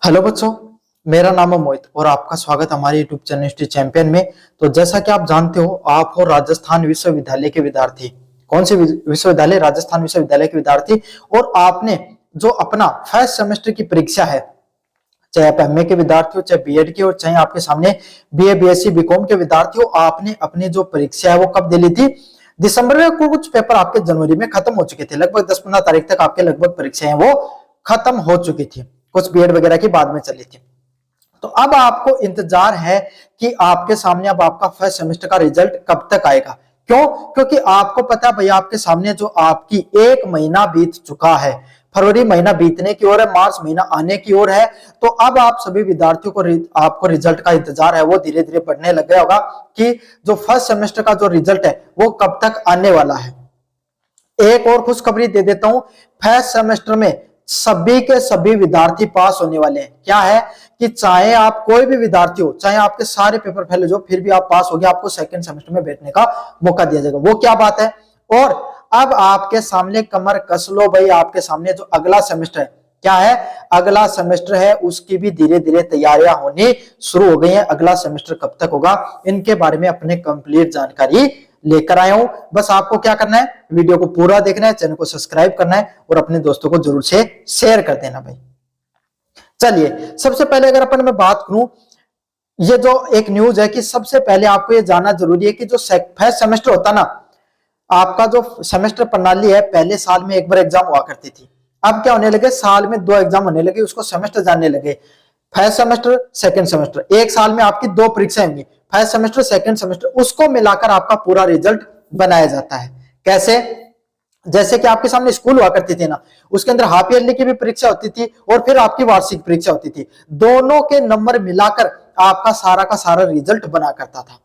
Hello बच्चों, मेरा नाम है मोहित और आपका स्वागत हमारे यूट्यूब चैनल हिस्ट्री चैंपियन में। तो जैसा कि आप जानते हो, आप हो राजस्थान विश्वविद्यालय के विद्यार्थी। कौन से विश्वविद्यालय? राजस्थान विश्वविद्यालय के विद्यार्थी। और आपने जो अपना फर्स्ट सेमेस्टर की परीक्षा है, चाहे आप एमए के विद्यार्थी हो, चाहे बीएड के हो, चाहे आपके सामने बीए बीएससी बीकॉम के विद्यार्थी हो, आपने अपनी जो परीक्षा है वो कब दे ली थी? दिसंबर में। कुछ पेपर आपके जनवरी में खत्म हो चुके थे, लगभग 10-15 तारीख तक आपके लगभग परीक्षाएं वो खत्म हो चुकी थी। कुछ बीएड वगैरह की बाद में चली थी। तो अब आपको इंतजार है कि आपके सामने अब आपका फर्स्ट सेमेस्टर का रिजल्ट कब तक आएगा। क्यों? क्योंकि आपको पता है भैया, आपके सामने जो आपकी 1 महीना बीत चुका है, फरवरी महीना बीतने की ओर है, मार्च महीना आने की ओर है। तो अब आप सभी विद्यार्थियों को आपको रिजल्ट का इंतजार है, वो धीरे धीरे बढ़ने लग गया होगा कि जो फर्स्ट सेमेस्टर का जो रिजल्ट है वो कब तक आने वाला है। एक और खुशखबरी दे देता हूं, फर्स्ट सेमेस्टर में सभी के सभी विद्यार्थी पास होने वाले हैं। क्या है कि चाहे आप कोई भी विद्यार्थी हो, चाहे आपके सारे पेपर फेल हो, फिर भी आप पास हो गए, आपको सेकंड सेमेस्टर में बैठने का मौका दिया जाएगा। वो क्या बात है? और अब आपके सामने कमर कस लो भाई, आपके सामने जो अगला सेमेस्टर है, क्या है? अगला सेमेस्टर है, उसकी भी धीरे धीरे तैयारियां होनी शुरू हो गई हैं। अगला सेमेस्टर कब तक होगा, इनके बारे में अपने कंप्लीट जानकारी लेकर आया हूं। बस आपको क्या करना है, वीडियो को पूरा देखना है, चैनल को सब्सक्राइब करना है और अपने दोस्तों को जरूर से शेयर कर देना भाई। चलिए, सबसे पहले अगर अपन मैं बात करूं, ये जो एक न्यूज है कि सबसे पहले आपको ये जानना जरूरी है कि जो फर्स्ट सेमेस्टर होता ना, आपका जो सेमेस्टर प्रणाली है, पहले साल में एक बार एग्जाम हुआ करती थी। अब क्या होने लगे, साल में 2 एग्जाम होने लगे, उसको सेमेस्टर जानने लगे। फर्स्ट सेमेस्टर, सेकंड सेमेस्टर, एक साल में आपकी 2 परीक्षाएं होंगी, फर्स्ट सेमेस्टर सेकंड सेमेस्टर, उसको मिलाकर आपका पूरा रिजल्ट बनाया जाता है। कैसे? जैसे कि आपके सामने स्कूल हुआ करती थी ना, उसके अंदर हाफ ईयरली की भी परीक्षा होती थी और फिर आपकी वार्षिक परीक्षा होती थी। दोनों के नंबर मिलाकर आपका सारा का सारा रिजल्ट बना करता था।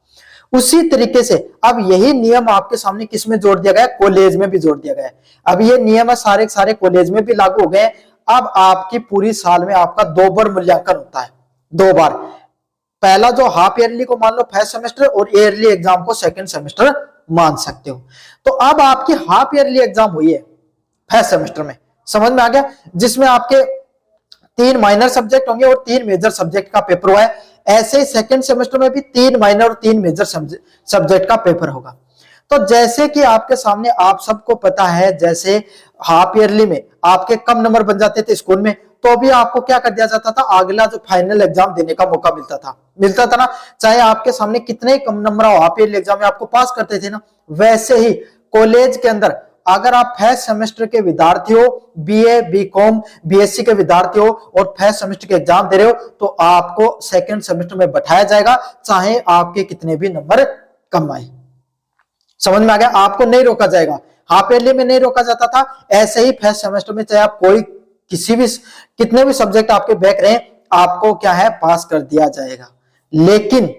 उसी तरीके से अब यही नियम आपके सामने किस में जोड़ दिया गया? कॉलेज में भी जोड़ दिया गया है। अब ये नियम है सारे सारे कॉलेज में भी लागू हो गए। अब आपकी पूरी साल में आपका 2 बार मूल्यांकन होता है, 2 बार। पहला जो हाफ ईयरली को मान लो फर्स्ट सेमेस्टर, और ईयरली एग्जाम को सेकंड सेमेस्टर मान सकते हो। तो अब आपकी हाफ ईयरली एग्जाम हुई है फर्स्ट सेमेस्टर में, समझ में आ गया? जिसमें आपके 3 माइनर सब्जेक्ट होंगे और 3 मेजर सब्जेक्ट का पेपर हुआ है। ऐसे ही सेकंड सेमेस्टर में भी 3 माइनर और 3 मेजर सब्जेक्ट का पेपर होगा। तो जैसे कि आपके सामने आप सबको पता है, जैसे हाफ ईयरली में आपके कम नंबर बन जाते थे स्कूल में, तो भी आपको क्या कर दिया जाता था, अगला जो फाइनल एग्जाम देने का मौका मिलता था ना। चाहे आपके सामने कितने ही कम नंबर हो, हाफ ईयरली एग्जाम में आपको पास करते थे ना। वैसे ही कॉलेज के अंदर अगर आप फर्स्ट सेमेस्टर के विद्यार्थी हो, बीए बीकॉम बीएससी के विद्यार्थी हो और फर्स्ट सेमेस्टर के एग्जाम दे रहे हो, तो आपको सेकंड सेमेस्टर में बैठाया जाएगा, चाहे आपके कितने भी नंबर कम आए। समझ में आ गया? आपको नहीं रोका जाएगा। हाफ ईयरली में नहीं रोका जाता था, ऐसे ही फर्स्ट सेमेस्टर में चाहे आप कोई किसी भी कितने भी सब्जेक्ट आपके बैक रहे, आपको क्या है, पास कर दिया जाएगा। लेकिन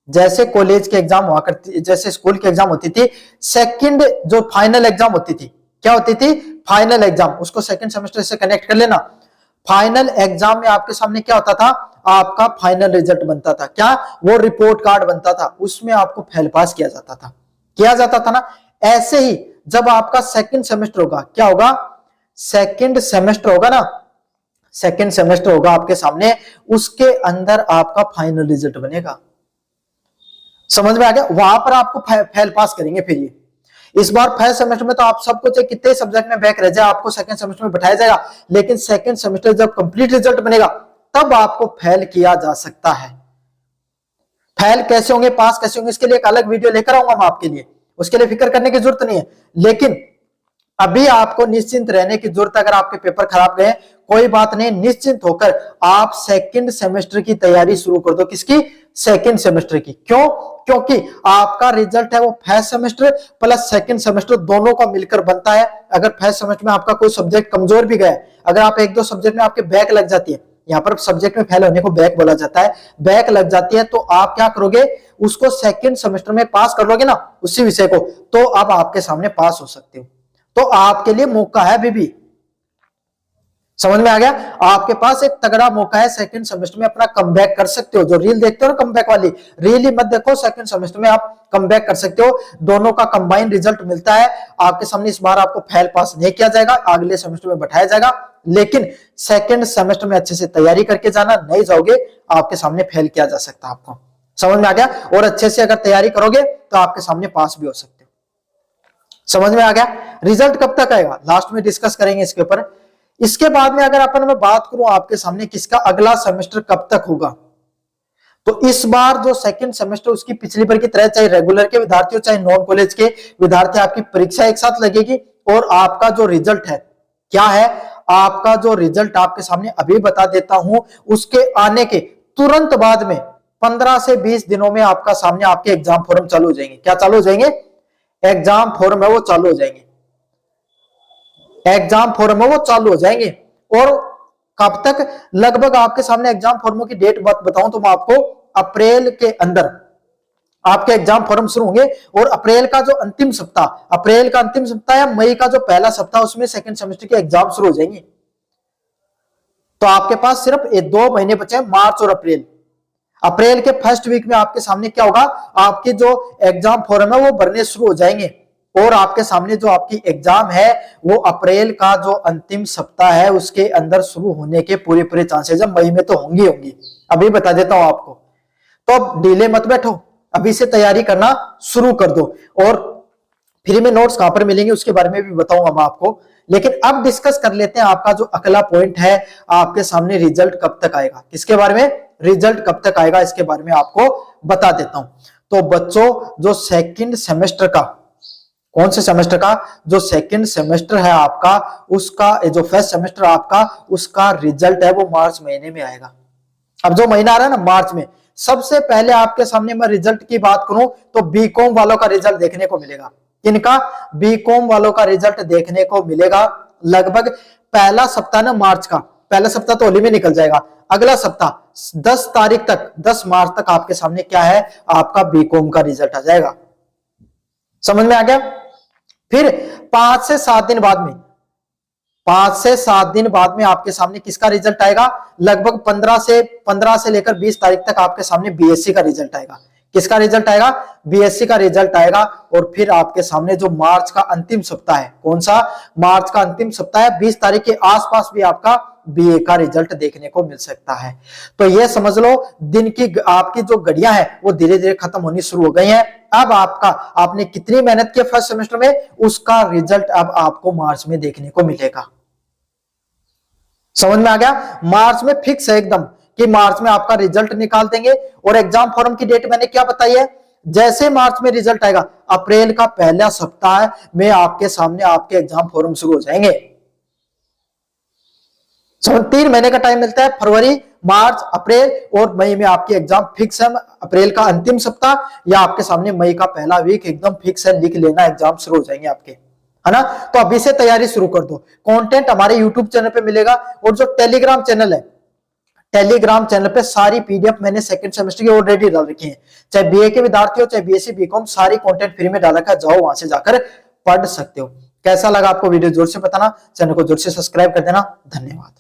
जैसे कॉलेज के एग्जाम हुआ करती, जैसे स्कूल की एग्जाम होती थी, सेकंड जो फाइनल एग्जाम होती थी, क्या होती थी? Final exam. उसको सेकंड सेमेस्टर से कनेक्ट कर लेना। फाइनल एग्जाम में आपके सामने क्या होता था, आपका फाइनल रिजल्ट बनता था। क्या? वो रिपोर्ट कार्ड बनता था, उसमें आपको फेल पास किया जाता था ना। ऐसे ही जब आपका सेकंड सेमेस्टर होगा, क्या होगा? सेकंड सेमेस्टर होगा ना, सेकंड सेमेस्टर होगा आपके सामने, उसके अंदर आपका फाइनल रिजल्ट बनेगा। समझ में आ गया? वहां पर आपको फेल पास करेंगे। फिर ये इस बार फर्स्ट सेमेस्टर में तो आप सबको चाहे कितने सब्जेक्ट में बैक रह जाए, आपको सेकंड सेमेस्टर में बैठाया जाएगा। लेकिन सेकंड सेमेस्टर जब कंप्लीट रिजल्ट बनेगा, तब आपको फेल किया जा सकता है। फेल कैसे होंगे, पास कैसे होंगे, इसके लिए एक अलग वीडियो लेकर आऊंगा मैं आपके लिए, उसके लिए फिक्र करने की जरूरत नहीं है। लेकिन अभी आपको निश्चिंत रहने की जरूरत है। अगर आपके पेपर खराब गए, कोई बात नहीं, निश्चिंत होकर आप सेकंड सेमेस्टर की तैयारी शुरू कर दो। किसकी? सेकंड सेमेस्टर की। क्यों? क्योंकि आपका रिजल्ट है वो first semester plus second semester दोनों का मिलकर बनता है। अगर फर्स्ट सेमेस्टर में आपका कोई सब्जेक्ट कमजोर भी गया, अगर आप 1-2 सब्जेक्ट में आपके बैक लग जाती है, यहाँ पर सब्जेक्ट में फेल होने को बैक बोला जाता है, बैक लग जाती है, तो आप क्या करोगे, उसको सेकंड सेमेस्टर में पास कर लोगे ना उसी विषय को, तो अब आपके सामने पास हो सकते हो। तो आपके लिए मौका है अभी भी। समझ में आ गया। आपके पास एक तगड़ा मौका है, सेकंड सेमेस्टर में अपना कमबैक कर सकते हो। जो रील देखते हो ना कमबैक वाली, रील ही मत देखो, सेकंड सेमेस्टर में आप कमबैक कर सकते हो। दोनों का कंबाइंड रिजल्ट मिलता है आपके सामने। इस बार आपको फेल पास नहीं किया जाएगा, अगले सेमेस्टर में बैठाया जाएगा, लेकिन सेकंड सेमेस्टर में अच्छे से तैयारी करके जाना, नहीं जाओगे आपके सामने फेल किया जा सकता है आपको। समझ में आ गया। और अच्छे से अगर तैयारी करोगे तो आपके सामने पास भी हो सकते हो। समझ में आ गया। रिजल्ट कब तक आएगा लास्ट में डिस्कस करेंगे इसके ऊपर। इसके बाद में अगर अपन मैं बात करूं आपके सामने किसका अगला सेमेस्टर कब तक होगा, तो इस बार जो सेकंड सेमेस्टर उसकी पिछली बार की तरह, चाहे रेगुलर के विद्यार्थी हो चाहे नॉन कॉलेज के विद्यार्थी, आपकी परीक्षा एक साथ लगेगी। और आपका जो रिजल्ट है क्या है, आपका जो रिजल्ट आपके सामने अभी बता देता हूं, उसके आने के तुरंत बाद में 15 से 20 दिनों में आपका सामने आपके एग्जाम फॉर्म चालू हो जाएंगे। क्या चालू हो जाएंगे? एग्जाम फॉर्म है वो चालू हो जाएंगे। एग्जाम फॉर्म है वो चालू हो जाएंगे। और कब तक? लगभग आपके सामने एग्जाम फॉर्मों की डेट बताऊं तो मैं आपको, अप्रैल के अंदर आपके एग्जाम फॉर्म शुरू होंगे। और अप्रैल का जो अंतिम सप्ताह, अप्रैल का अंतिम सप्ताह या मई का जो पहला सप्ताह, उसमें सेकंड सेमेस्टर के एग्जाम शुरू हो जाएंगे। तो आपके पास सिर्फ 2 महीने बचे हैं, मार्च और अप्रैल। अप्रैल के फर्स्ट वीक में आपके सामने क्या होगा, आपके जो एग्जाम फॉर्म है वो भरने शुरू हो जाएंगे। और आपके सामने जो आपकी एग्जाम है वो अप्रैल का जो अंतिम सप्ताह है उसके अंदर शुरू होने के पूरे चांसेस है। मई में तो होंगी अभी बता देता हूं आपको। तो अब डिले मत बैठो, अभी से तैयारी करना शुरू कर दो। और फ्री में नोट्स कहां पर मिलेंगे उसके बारे में भी बताऊंगा मैं आपको। लेकिन अब डिस्कस कर लेते हैं आपका जो अगला पॉइंट है, आपके सामने रिजल्ट कब तक आएगा। किसके बारे में? रिजल्ट कब तक आएगा इसके बारे में आपको बता देता हूं। तो बच्चों, जो सेकंड सेमेस्टर का, कौन से सेमेस्टर का? जो सेकंड सेमेस्टर है आपका, उसका जो फर्स्ट सेमेस्टर आपका, उसका रिजल्ट है वो मार्च महीने में आएगा। अब जो महीना आ रहा है ना मार्च में, सबसे पहले आपके सामने मैं रिजल्ट की बात करूं तो बीकॉम वालों का रिजल्ट देखने को मिलेगा। इनका बीकॉम वालों का रिजल्ट देखने को मिलेगा लगभग पहला सप्ताह ना मार्च का, पहला सप्ताह तो होली में निकल जाएगा। अगला सप्ताह 10 तारीख तक, 10 मार्च तक आपके सामने क्या है, आपका बीकॉम का रिजल्ट आ जाएगा। समझ में आ गया। फिर 5 से 7 दिन बाद में, 5 से 7 दिन बाद में आपके सामने किसका रिजल्ट आएगा? लगभग 15 से लेकर 20 तारीख तक आपके सामने बीएससी का रिजल्ट आएगा। किसका रिजल्ट आएगा? बीएससी का रिजल्ट आएगा। और फिर आपके सामने जो मार्च का अंतिम सप्ताह है, कौन सा? मार्च का अंतिम सप्ताह है, 20 तारीख के आसपास भी आपका बीए का रिजल्ट देखने को मिल सकता है। तो ये समझ लो दिन की आपकी जो घड़ियां है वो धीरे धीरे खत्म होनी शुरू हो गई हैं। अब आपका, आपने कितनी मेहनत की फर्स्ट सेमेस्टर में, उसका रिजल्ट अब आपको मार्च में देखने को मिलेगा। समझ में आ गया। मार्च में फिक्स है एकदम कि मार्च में आपका रिजल्ट निकाल देंगे। और एग्जाम फॉर्म की डेट मैंने क्या बताई है? जैसे मार्च में रिजल्ट आएगा, अप्रैल का पहला सप्ताह में आपके सामने आपके एग्जाम फॉर्म शुरू हो जाएंगे। 3 महीने का टाइम मिलता है, फरवरी, मार्च, अप्रैल और मई में आपकी एग्जाम फिक्स है। अप्रैल का अंतिम सप्ताह या आपके सामने मई का पहला वीक एकदम फिक्स है, लिख लेना, एग्जाम शुरू हो जाएंगे आपके, है ना। तो अभी से तैयारी शुरू कर दो। कंटेंट हमारे यूट्यूब चैनल पे मिलेगा। और जो टेलीग्राम चैनल है, टेलीग्राम चैनल पे सारी पीडीएफ मैंने सेकंड सेमेस्टर की ऑलरेडी डाल रखी है। चाहे बीए के विद्यार्थी हो चाहे बीएससी बीकॉम, सारी कंटेंट फ्री में डाल रखा है, जाओ वहां से जाकर पढ़ सकते हो। कैसा लगा आपको वीडियो? जोर से बताना, चैनल को जोर से सब्सक्राइब कर देना। धन्यवाद।